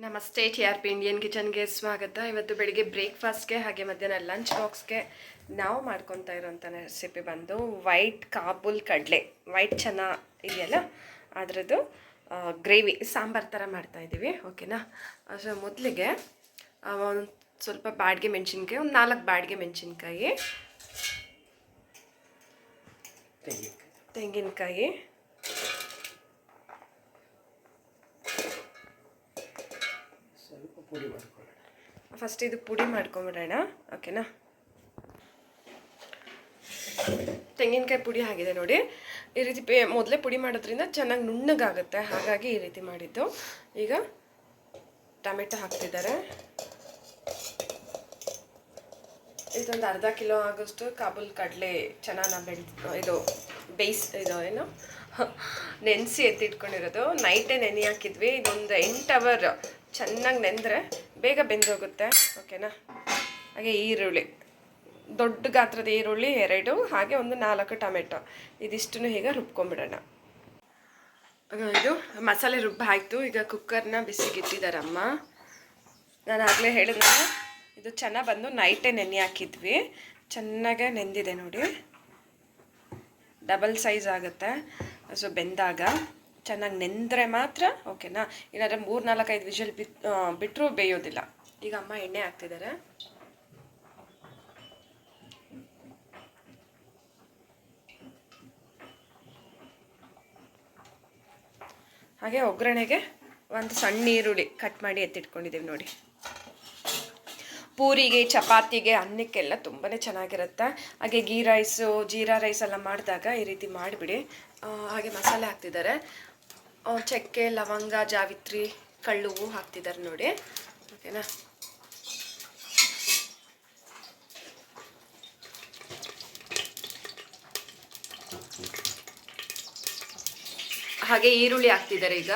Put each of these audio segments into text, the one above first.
ನಮಸ್ತೆ TRP Indian ಕಿಚನ್ಗೆ ಸ್ವಾಗತ. ಇವತ್ತು ಬೆಳಿಗ್ಗೆ ಬ್ರೇಕ್ಫಾಸ್ಟ್ಗೆ ಹಾಗೆ ಮಧ್ಯಾಹ್ನ ಲಂಚ್ ಬಾಕ್ಸ್ಗೆ ನಾವು ಮಾಡ್ಕೊತಾ ಇರೋಂಥ ರೆಸಿಪಿ ಬಂದು ವೈಟ್ ಕಾಬೂಲ್ ಕಡಲೆ, ವೈಟ್ ಚೆನ್ನ ಇದೆಯಲ್ಲ ಅದರದ್ದು ಗ್ರೇವಿ ಸಾಂಬಾರು ಥರ ಮಾಡ್ತಾಯಿದ್ದೀವಿ. ಓಕೆನಾ? ಸೊ ಮೊದಲಿಗೆ ಒಂದು ಸ್ವಲ್ಪ ಬಾಡಿಗೆ ಮೆಣಸಿನ್ಕಾಯಿ, ಒಂದು 4 ಬಾಡಿಗೆ ಮೆಣಸಿನ್ಕಾಯಿ, ತೆಂಗಿನಕಾಯಿ, ಫಸ್ಟ್ ಇದು ಪುಡಿ ಮಾಡ್ಕೊಂಬಿಡೋಣ. ಓಕೆನಾ? ತೆಂಗಿನಕಾಯಿ ಪುಡಿ ಆಗಿದೆ ನೋಡಿ. ಈ ರೀತಿ ಮೊದಲೇ ಪುಡಿ ಮಾಡೋದ್ರಿಂದ ಚೆನ್ನಾಗಿ ನುಣ್ಣಗಾಗುತ್ತೆ, ಹಾಗಾಗಿ ಈ ರೀತಿ ಮಾಡಿದ್ದು. ಈಗ ಟೊಮೆಟೊ ಹಾಕ್ತಿದ್ದಾರೆ. ಇದೊಂದು ಅರ್ಧ ಕಿಲೋ ಆಗೋಷ್ಟು ಕಾಬೂಲ್ ಕಡಲೆ ಚೆನ್ನಾಗಿ ಇದು ಏನು ನೆನೆಸಿ ಎತ್ತಿಟ್ಕೊಂಡಿರೋದು. ನೈಟೇ ನೆನೆ ಹಾಕಿದ್ವಿ. ಇದೊಂದು 8 ಅವರ್ ಚೆನ್ನಾಗಿ ನೆಂದರೆ ಬೇಗ ಬೆಂದೋಗುತ್ತೆ. ಓಕೆನಾ? ಹಾಗೆ ಈರುಳ್ಳಿ, ದೊಡ್ಡ ಗಾತ್ರದ ಈರುಳ್ಳಿ 2, ಹಾಗೆ ಒಂದು 4 ಟೊಮೆಟೊ, ಇದಿಷ್ಟನ್ನು ಈಗ ರುಬ್ಕೊಂಬಿಡೋಣ. ಇದು ಮಸಾಲೆ ರುಬ್ಬಾಯಿತು. ಈಗ ಕುಕ್ಕರ್ನ ಬಿಸಿಗಿಟ್ಟಿದ್ದಾರಮ್ಮ. ನಾನು ಆಗಲೇ ಹೇಳಿದ್ನಲ್ಲ, ಇದು ಚೆನ್ನಾಗಿ ಬಂದು ನೈಟೇ ನೆನೆ ಹಾಕಿದ್ವಿ. ಚೆನ್ನಾಗೆ ನೆಂದಿದೆ ನೋಡಿ. ಡಬಲ್ ಸೈಜ್ ಆಗುತ್ತೆ. ಸೊ ಬೆಂದಾಗ ಚೆನ್ನಾಗಿ ನೆಂದರೆ ಮಾತ್ರ ಓಕೆನಾ. ಇಲ್ಲಾಂದರೆ 3-4-5 ವಿಷಲ್ ಬಿಟ್ಟರೂ ಬೇಯೋದಿಲ್ಲ. ಈಗ ಅಮ್ಮ ಎಣ್ಣೆ ಹಾಕ್ತಿದ್ದಾರೆ. ಹಾಗೆ ಒಗ್ಗರಣೆಗೆ ಒಂದು ಸಣ್ಣ ಈರುಳ್ಳಿ ಕಟ್ ಮಾಡಿ ಎತ್ತಿಟ್ಕೊಂಡಿದ್ದೀವಿ ನೋಡಿ. ಪೂರಿಗೆ, ಚಪಾತಿಗೆ, ಅನ್ನಕ್ಕೆಲ್ಲ ತುಂಬಾ ಚೆನ್ನಾಗಿರುತ್ತೆ. ಹಾಗೆ ಗೀ ರೈಸು, ಜೀರಾ ರೈಸ್ ಎಲ್ಲ ಮಾಡಿದಾಗ ಈ ರೀತಿ ಮಾಡಿಬಿಡಿ. ಹಾಗೆ ಮಸಾಲೆ ಹಾಕ್ತಿದ್ದಾರೆ. ಚಕ್ಕೆ, ಲವಂಗ, ಜಾವಿತ್ರಿ, ಕಳ್ಳುವು ಹಾಕ್ತಿದ್ದಾರೆ ನೋಡಿ. ಓಕೆನಾ? ಹಾಗೆ ಈರುಳ್ಳಿ ಹಾಕ್ತಿದ್ದಾರೆ ಈಗ.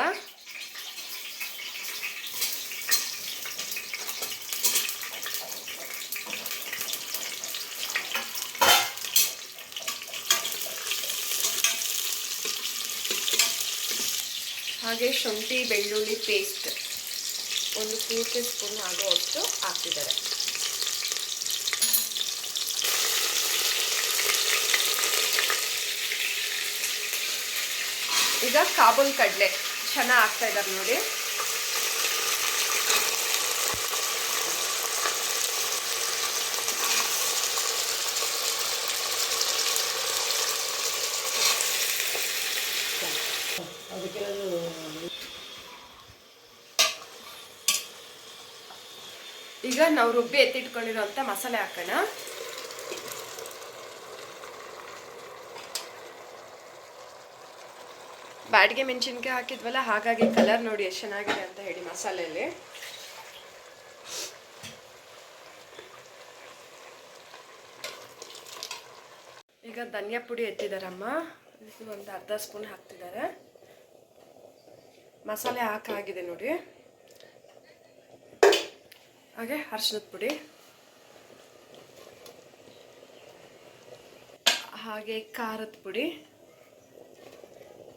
ಹಾಗೆ ಶುಂಠಿ ಬೆಳ್ಳುಳ್ಳಿ ಪೇಸ್ಟ್ ಒಂದು 2 ಟೀ ಸ್ಪೂನ್ ಆಗುವಷ್ಟು ಹಾಕ್ತಿದ್ದಾರೆ. ಈಗ ಕಾಬೂಲ್ ಕಡಲೆ ಚೆನ್ನಾಗಿ ಹಾಕ್ತಾ ಇದ್ದಾರೆ ನೋಡಿ. ಈಗ ನಾವು ರುಬ್ಬಿ ಎತ್ತಿಟ್ಕೊಂಡಿರೋಂಥ ಮಸಾಲೆ ಹಾಕೋಣ. ಬಾಡಿಗೆ ಮೆಣಸಿನ್ಕಾಯಿ ಹಾಕಿದ್ವಲ್ಲ, ಹಾಗಾಗಿ ಕಲರ್ ನೋಡಿ ಎಷ್ಟು ಚೆನ್ನಾಗಿದೆ ಅಂತ ಹೇಳಿ ಮಸಾಲೆಯಲ್ಲಿ. ಈಗ ಧನಿಯಾ ಪುಡಿ ಎತ್ತಿದಾರಮ್ಮ. ಒಂದು ಅರ್ಧ ಸ್ಪೂನ್ ಹಾಕ್ತಿದ್ದಾರೆ. ಮಸಾಲೆ ಹಾಕಾಗಿದೆ ನೋಡಿ. ಹಾಗೆ ಅರಿಶಿನದ ಪುಡಿ, ಹಾಗೆ ಖಾರದ ಪುಡಿ.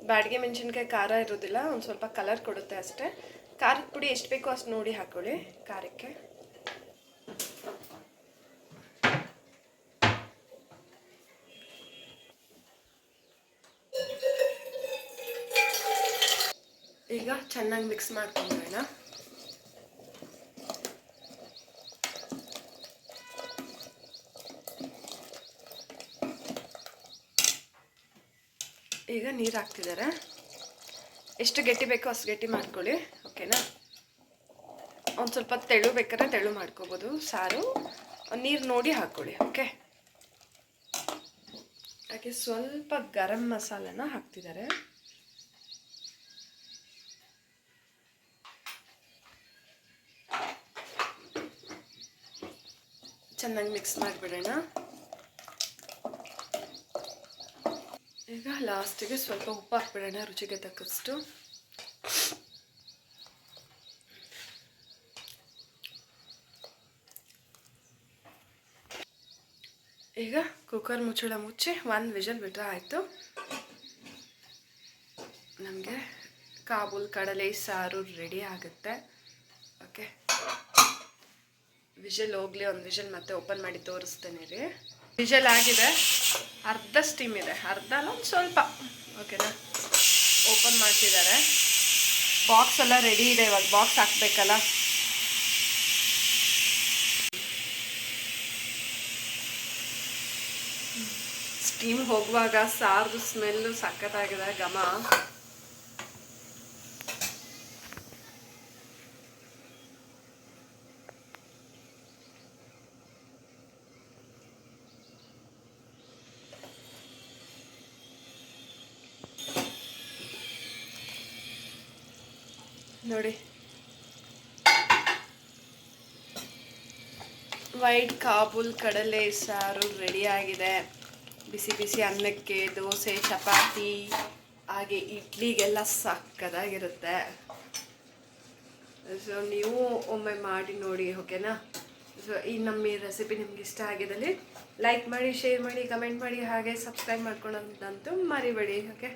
ಬಾಡಿಗೆ ಮೆಣಸಿನ್ಕಾಯಿ ಖಾರ ಇರೋದಿಲ್ಲ, ಒಂದು ಸ್ವಲ್ಪ ಕಲರ್ ಕೊಡುತ್ತೆ ಅಷ್ಟೇ. ಖಾರದ ಪುಡಿ ಎಷ್ಟು ಬೇಕೋ ಅಷ್ಟು ನೋಡಿ ಹಾಕೊಳ್ಳಿ ಖಾರಕ್ಕೆ. ಈಗ ಚೆನ್ನಾಗಿ ಮಿಕ್ಸ್ ಮಾಡ್ಕೊಂಡ್ಬಿಡೋಣ. ಈಗ ನೀರು ಹಾಕ್ತಿದ್ದಾರೆ. ಎಷ್ಟು ಗಟ್ಟಿ ಬೇಕೋ ಅಷ್ಟು ಗಟ್ಟಿ ಮಾಡ್ಕೊಳ್ಳಿ. ಓಕೆನಾ? ಒಂದು ಸ್ವಲ್ಪ ತೆಳು ಬೇಕಾದ್ರೆ ತೆಳು ಮಾಡ್ಕೋಬೋದು ಸಾರು. ನೀರು ನೋಡಿ ಹಾಕ್ಕೊಳ್ಳಿ. ಓಕೆ? ಹಾಗೆ ಸ್ವಲ್ಪ ಗರಂ ಮಸಾಲನ ಹಾಕ್ತಿದ್ದಾರೆ. ಚೆನ್ನಾಗಿ ಮಿಕ್ಸ್ ಮಾಡಿಬಿಡೋಣ. ಈಗ ಲಾಸ್ಟಿಗೆ ಸ್ವಲ್ಪ ಉಪ್ಪು ಹಾಕ್ಬಿಡೋಣ ರುಚಿಗೆ ತಕ್ಕಷ್ಟು. ಈಗ ಕುಕ್ಕರ್ ಮುಚ್ಚಳ ಮುಚ್ಚಿ 1 ವಿಷಲ್ ಬಿಟ್ಟರೆ ಆಯಿತು. ನಮಗೆ ಕಾಬೂಲ್ ಕಡಲೆ ಸಾರು ರೆಡಿ ಆಗುತ್ತೆ. ಓಕೆ, ವಿಷಲ್ ಹೋಗಲಿ, ಒಂದು ವಿಷಲ್ ಮತ್ತೆ ಓಪನ್ ಮಾಡಿ ತೋರಿಸ್ತೇನೆ ರೀ. ವಿಷಲ್ ಆಗಿದೆ, ಅರ್ಧ ಸ್ಟೀಮ್ ಇದೆ, ಅರ್ಧ ಅಲ್ಲ ಒಂದು ಸ್ವಲ್ಪ. ಓಕೆನಾ, ಓಪನ್ ಮಾಡ್ತಿದ್ದಾರೆ. ಬಾಕ್ಸ್ ಎಲ್ಲ ರೆಡಿ ಇದೆ, ಇವಾಗ ಬಾಕ್ಸ್ ಹಾಕಬೇಕಲ್ಲ. ಸ್ಟೀಮ್ ಹೋಗುವಾಗ ಸಾರ್ದು ಸ್ಮೆಲ್ಲು ಸಖತ್ತಾಗಿದೆ, ಘಮ. ನೋಡಿ, ವೈಟ್ ಕಾಬೂಲ್ ಕಡಲೆ ಸಾರು ರೆಡಿಯಾಗಿದೆ. ಬಿಸಿ ಬಿಸಿ ಅನ್ನಕ್ಕೆ, ದೋಸೆ, ಚಪಾತಿ, ಹಾಗೆ ಇಡ್ಲಿಗೆಲ್ಲ ಸಕ್ಕತ್ತಾಗಿರುತ್ತೆ. ಸೊ ನೀವು ಒಮ್ಮೆ ಮಾಡಿ ನೋಡಿ, ಓಕೆನಾ. ಸೊ ಈ ನಮ್ಮ ಈ ರೆಸಿಪಿ ನಿಮ್ಗೆ ಇಷ್ಟ ಆಗಿದ್ದಲ್ಲಿ ಲೈಕ್ ಮಾಡಿ, ಶೇರ್ ಮಾಡಿ, ಕಮೆಂಟ್ ಮಾಡಿ, ಹಾಗೆ ಸಬ್ಸ್ಕ್ರೈಬ್ ಮಾಡ್ಕೊಳ್ಳೋದಂತೂ ಮರಿಬೇಡಿ. ಓಕೆ.